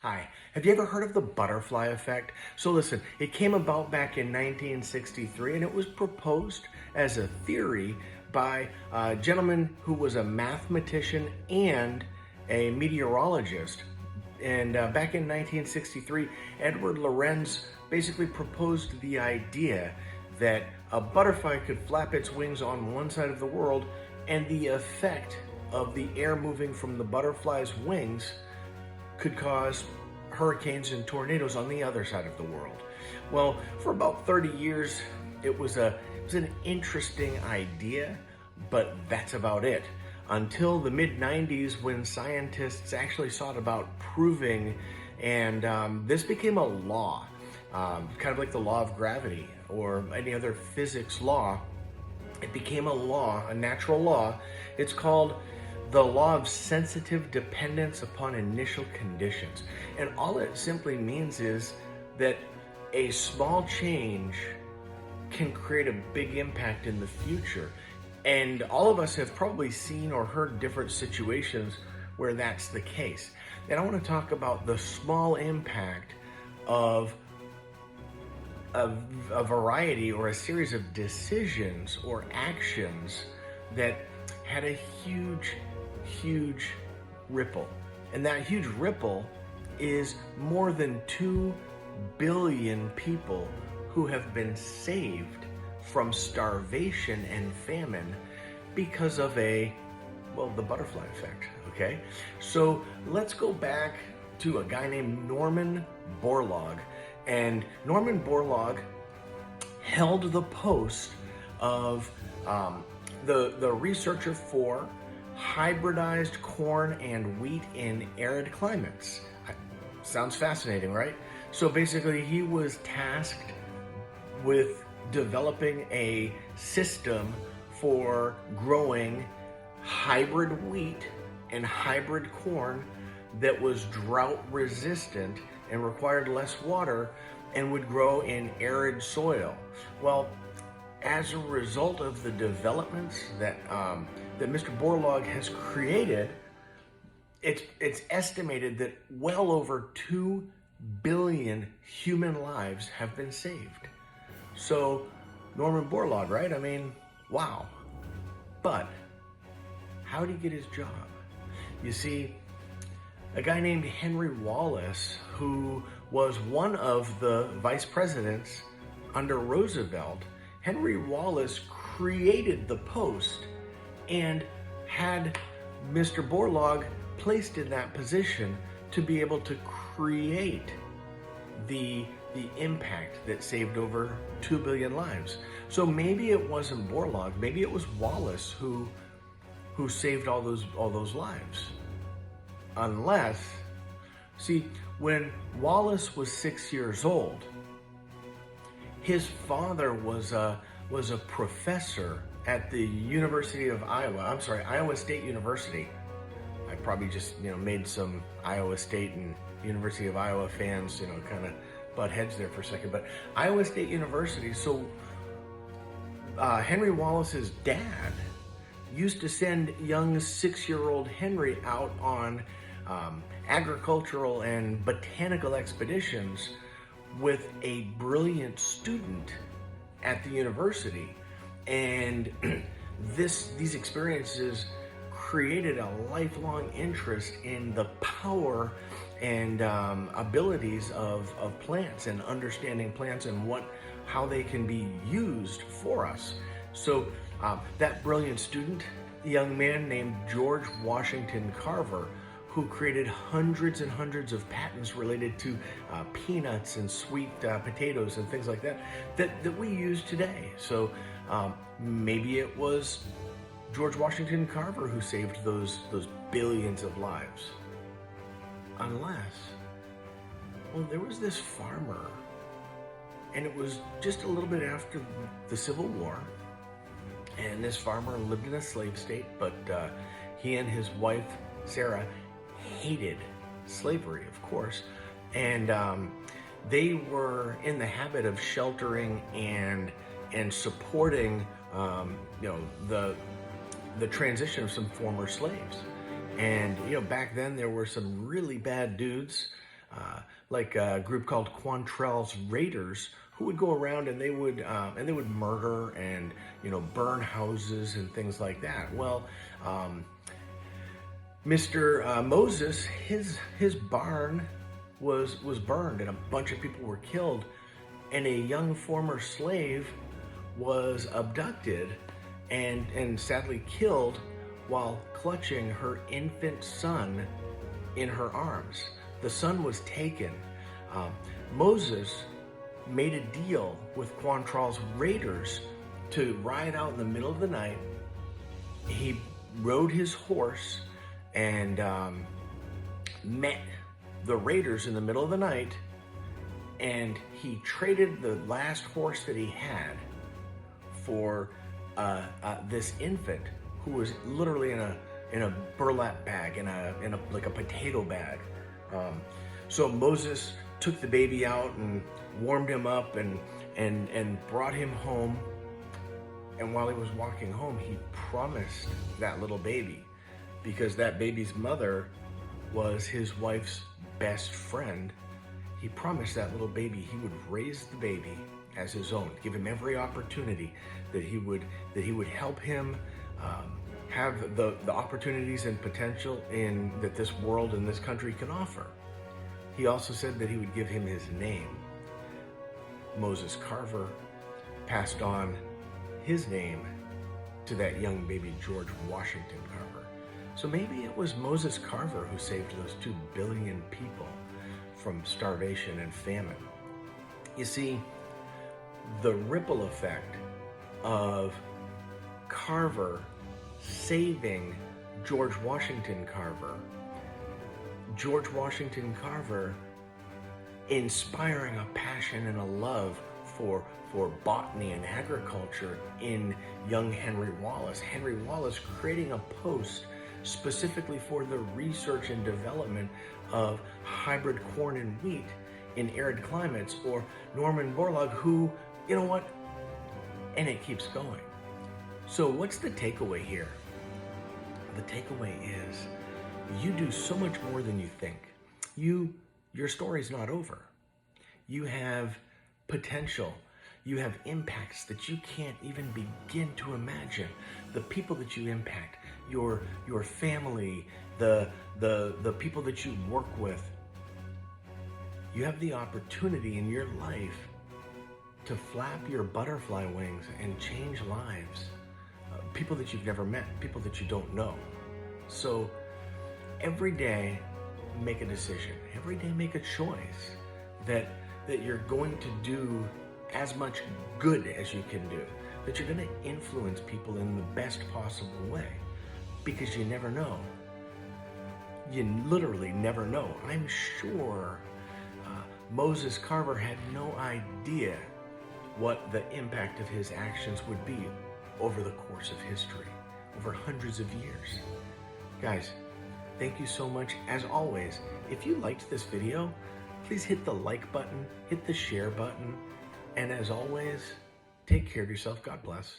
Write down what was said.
Hi, have you ever heard of the butterfly effect? So listen, it came about back in 1963 and it was proposed as a theory by a gentleman who was a mathematician and a meteorologist. And back in 1963, Edward Lorenz basically proposed the idea that a butterfly could flap its wings on one side of the world and the effect of the air moving from the butterfly's wings could cause hurricanes and tornadoes on the other side of the world. Well, for about 30 years, it was an interesting idea, but that's about it. Until the mid 90s, when scientists actually sought about proving, and this became a law, kind of like the law of gravity or any other physics law. It became a law, a natural law. It's called the law of sensitive dependence upon initial conditions. And all it simply means is that a small change can create a big impact in the future. And all of us have probably seen or heard different situations where that's the case. And I want to talk about the small impact of a variety or a series of decisions or actions that had a huge ripple. And that huge ripple is more than 2 billion people who have been saved from starvation and famine because of the butterfly effect, okay? So let's go back to a guy named Norman Borlaug. And Norman Borlaug held the post of the researcher for hybridized corn and wheat in arid climates. Sounds fascinating, right? So basically, he was tasked with developing a system for growing hybrid wheat and hybrid corn that was drought resistant and required less water and would grow in arid soil. Well, as a result of the developments that Mr. Borlaug has created, it's estimated that well over 2 billion human lives have been saved. So Norman Borlaug, right? I mean, wow. But how did he get his job? You see, a guy named Henry Wallace, who was one of the vice presidents under Roosevelt, Henry Wallace created the post and had Mr. Borlaug placed in that position to be able to create the impact that saved over 2 billion lives. So maybe it wasn't Borlaug, maybe it was Wallace who saved all those lives. Unless, see, when Wallace was 6 years old, his father was a professor at the University of Iowa. I'm sorry, Iowa State University. I probably just made some Iowa State and University of Iowa fans kind of butt heads there for a second. But Iowa State University. So Henry Wallace's dad used to send young 6-year-old Henry out on agricultural and botanical expeditions with a brilliant student at the university. And these experiences created a lifelong interest in the power and abilities of plants and understanding plants and how they can be used for us. So that brilliant student, a young man named George Washington Carver, who created hundreds and hundreds of patents related to peanuts and sweet potatoes and things like that we use today. So maybe it was George Washington Carver who saved those billions of lives. Unless, well, there was this farmer, and it was just a little bit after the Civil War, and this farmer lived in a slave state, but he and his wife, Sarah, hated slavery, of course, and they were in the habit of sheltering and supporting the transition of some former slaves. And back then there were some really bad dudes like a group called Quantrell's Raiders, who would go around and they would murder and burn houses and things like that. Well, Mr. Moses, his barn was burned and a bunch of people were killed, and a young former slave was abducted and sadly killed while clutching her infant son in her arms. The son was taken. Moses made a deal with Quantrell's Raiders to ride out in the middle of the night. He rode his horse and met the Raiders in the middle of the night, and he traded the last horse that he had for this infant who was literally in a burlap bag, in a like a potato bag. So Moses took the baby out and warmed him up and brought him home. And while he was walking home, he promised that little baby, because that baby's mother was his wife's best friend. He promised that little baby he would raise the baby as his own, give him every opportunity, that he would help him have the opportunities and potential that this world and this country can offer. He also said that he would give him his name. Moses Carver passed on his name to that young baby, George Washington Carver. So maybe it was Moses Carver who saved those 2 billion people from starvation and famine. You see, the ripple effect of Carver saving George Washington Carver, George Washington Carver inspiring a passion and a love for botany and agriculture in young Henry Wallace. Henry Wallace creating a post specifically for the research and development of hybrid corn and wheat in arid climates, or Norman Borlaug, who, you know what, and it keeps going. So what's the takeaway here? The takeaway is you do so much more than you think. Your story's not over. You have potential. You have impacts that you can't even begin to imagine. The people that you impact, your family, the people that you work with. You have the opportunity in your life to flap your butterfly wings and change lives. People that you've never met, people that you don't know. So every day, make a decision. Every day, make a choice that you're going to do as much good as you can do, that you're going to influence people in the best possible way, because you never know. You literally never know. I'm sure Moses Carver had no idea what the impact of his actions would be over the course of history, over hundreds of years. Guys, thank you so much. As always, if you liked this video, please hit the like button, hit the share button, and as always, take care of yourself. God bless.